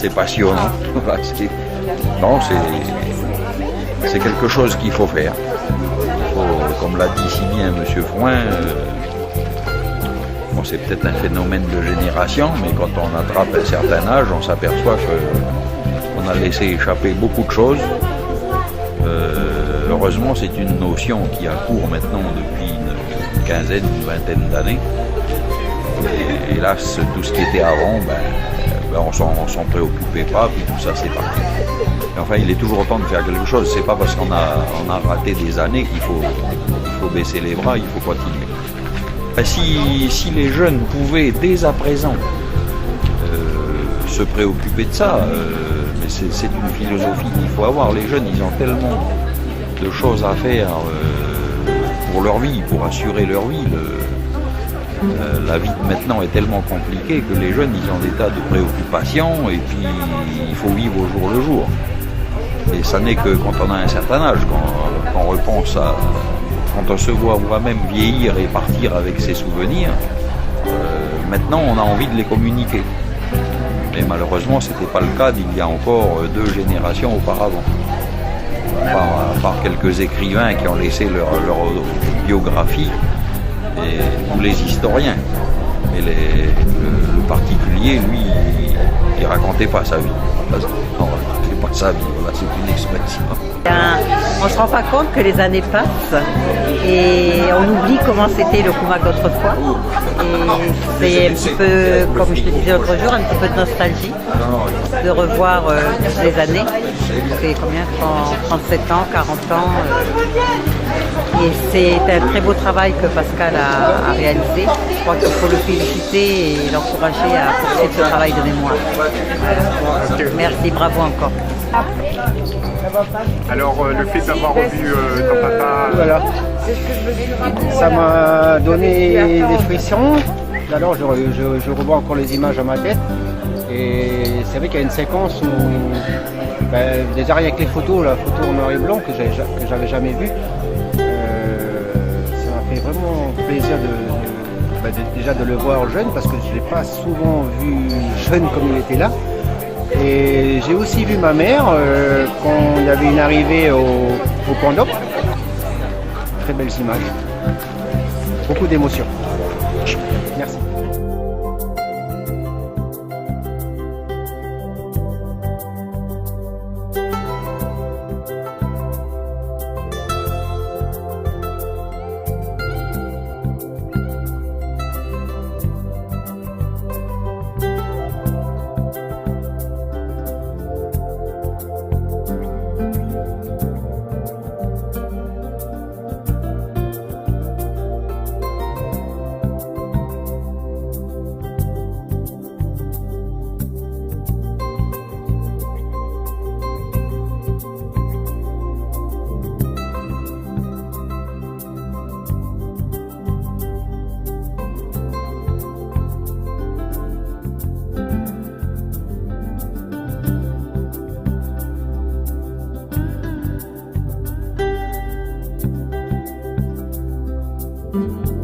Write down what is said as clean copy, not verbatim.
c'est passionnant. Non, c'est quelque chose qu'il faut faire. Comme l'a dit si bien M. Frouin, bon, c'est peut-être un phénomène de génération, mais quand on attrape un certain âge, on s'aperçoit qu'on a laissé échapper beaucoup de choses. Heureusement, c'est une notion qui a cours maintenant depuis une quinzaine, une vingtaine d'années. Et hélas, tout ce qui était avant, on s'en préoccupait pas, puis tout ça c'est parti. Mais enfin, il est toujours temps de faire quelque chose. C'est pas parce qu'on a raté des années qu'il faut baisser les bras, il faut continuer. Si les jeunes pouvaient dès à présent se préoccuper de ça, mais c'est une philosophie qu'il faut avoir. Les jeunes, ils ont tellement de choses à faire pour leur vie, pour assurer leur vie. La vie de maintenant est tellement compliquée que les jeunes, ils ont des tas de préoccupations et puis il faut vivre au jour le jour. Et ça n'est que quand on a un certain âge, quand on repense à... Quand on se voit même vieillir et partir avec ses souvenirs, maintenant on a envie de les communiquer. Mais malheureusement, ce n'était pas le cas d'il y a encore 2 générations auparavant. Par quelques écrivains qui ont laissé leur biographie, ou les historiens. Mais le particulier, lui, il racontait pas sa vie. Non, il racontait pas sa vie, voilà, c'est une expression. On ne se rend pas compte que les années passent et on oublie comment c'était le Kumak d'autrefois. Et c'est un petit peu, comme je te disais l'autre jour, un petit peu de nostalgie de revoir les années. C'est combien, 37 ans, 40 ans. Et c'est un très beau travail que Pascal a réalisé. Je crois qu'il faut le féliciter et l'encourager à poursuivre ce travail de mémoire. Merci, bravo encore. Alors le fait d'avoir revu ton papa... Voilà. Ça m'a donné des frissons. Alors je revois encore les images à ma tête. Et c'est vrai qu'il y a une séquence où, déjà rien que les photos, la photo en noir et blanc que j'avais jamais vue, ça m'a fait vraiment plaisir déjà de le voir jeune, parce que je ne l'ai pas souvent vu jeune comme il était là. Et j'ai aussi vu ma mère quand il y avait une arrivée au Point d'Op. Très belles images. Beaucoup d'émotions. Merci. Thank you.